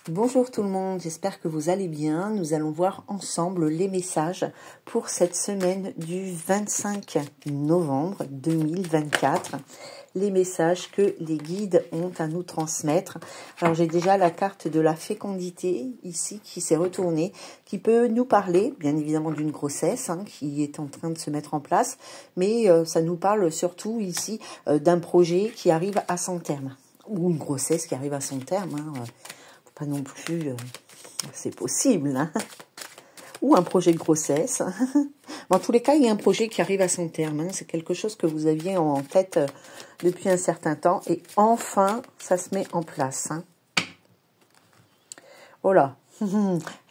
Bonjour tout le monde, j'espère que vous allez bien. Nous allons voir ensemble les messages pour cette semaine du 25 novembre 2024. Les messages que les guides ont à nous transmettre. Alors j'ai déjà la carte de la fécondité ici qui s'est retournée, qui peut nous parler bien évidemment d'une grossesse qui est en train de se mettre en place, mais ça nous parle surtout ici d'un projet qui arrive à son terme, ou une grossesse qui arrive à son terme. Pas non plus, c'est possible, ou un projet de grossesse. En tous les cas, il y a un projet qui arrive à son terme. C'est quelque chose que vous aviez en tête depuis un certain temps. Et enfin, ça se met en place. Oh là.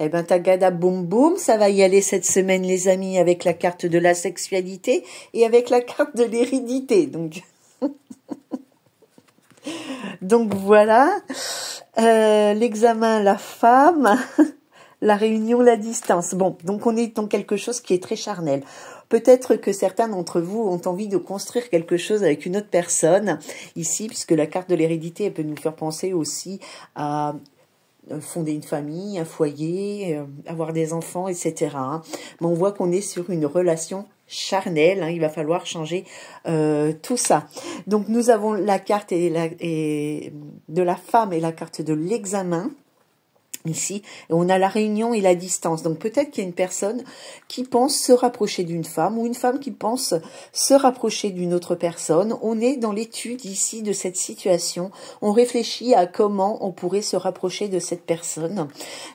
Eh ben, tagada boum boum, ça va y aller cette semaine, les amis, avec la carte de la sexualité et avec la carte de l'hérédité. Donc voilà. L'examen, la femme, la réunion, la distance. Bon, donc on est dans quelque chose qui est très charnel. Peut-être que certains d'entre vous ont envie de construire quelque chose avec une autre personne ici, puisque la carte de l'hérédité, elle peut nous faire penser aussi à fonder une famille, un foyer, avoir des enfants, etc. Mais on voit qu'on est sur une relation charnel, il va falloir changer tout ça. Donc nous avons la carte de la femme et la carte de l'examen ici, et on a la réunion et la distance. Donc peut-être qu'il y a une personne qui pense se rapprocher d'une femme ou une femme qui pense se rapprocher d'une autre personne. On est dans l'étude ici de cette situation. On réfléchit à comment on pourrait se rapprocher de cette personne.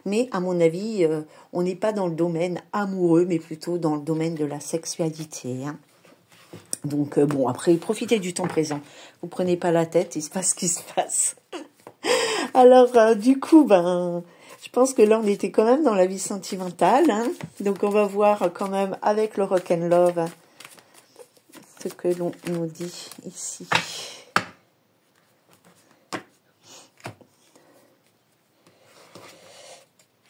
Mais à mon avis, on n'est pas dans le domaine amoureux, mais plutôt dans le domaine de la sexualité. Donc bon, après, profitez du temps présent. Vous prenez pas la tête, il se passe ce qui se passe. Alors, du coup, je pense que là, on était quand même dans la vie sentimentale. Donc, on va voir quand même avec le rock'n'love ce que l'on nous dit ici.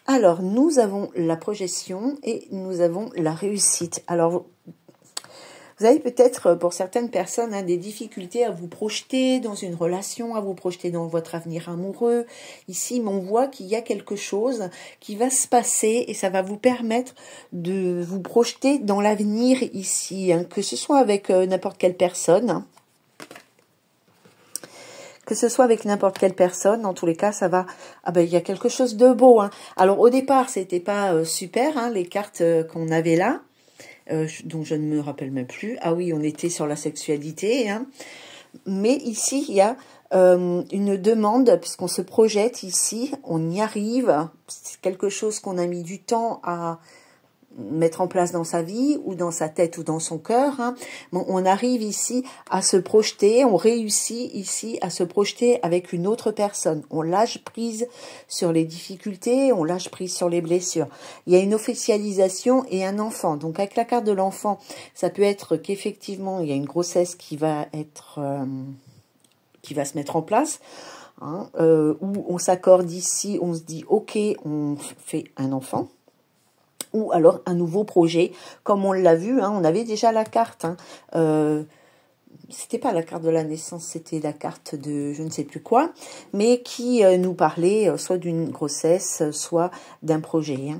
Alors, nous avons la projection et nous avons la réussite. Alors, vous avez peut-être, pour certaines personnes, des difficultés à vous projeter dans une relation, à vous projeter dans votre avenir amoureux. Ici, on voit qu'il y a quelque chose qui va se passer et ça va vous permettre de vous projeter dans l'avenir ici, que ce soit avec n'importe quelle personne. Que ce soit avec n'importe quelle personne, en tous les cas, ça va. Il y a quelque chose de beau. Alors au départ, c'était pas super, les cartes qu'on avait là. Dont je ne me rappelle même plus. Ah oui, on était sur la sexualité. Mais ici, il y a une demande, puisqu'on se projette ici, on y arrive. C'est quelque chose qu'on a mis du temps à mettre en place dans sa vie, ou dans sa tête, ou dans son cœur. Bon, on arrive ici à se projeter, on réussit ici à se projeter avec une autre personne. On lâche prise sur les difficultés, on lâche prise sur les blessures. Il y a une officialisation et un enfant. Donc avec la carte de l'enfant, ça peut être qu'effectivement, il y a une grossesse qui va se mettre en place. Où on s'accorde ici, on se dit ok, on fait un enfant. Ou alors un nouveau projet, comme on l'a vu, on avait déjà la carte. C'était pas la carte de la naissance, c'était la carte de je ne sais plus quoi, mais qui nous parlait soit d'une grossesse, soit d'un projet.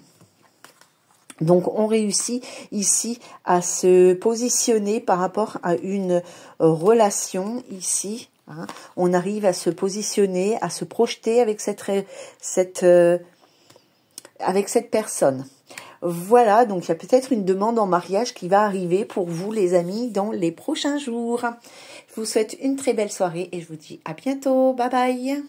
Donc on réussit ici à se positionner par rapport à une relation ici. On arrive à se positionner, à se projeter avec avec cette personne. Voilà, donc il y a peut-être une demande en mariage qui va arriver pour vous, les amis, dans les prochains jours. Je vous souhaite une très belle soirée et je vous dis à bientôt. Bye bye.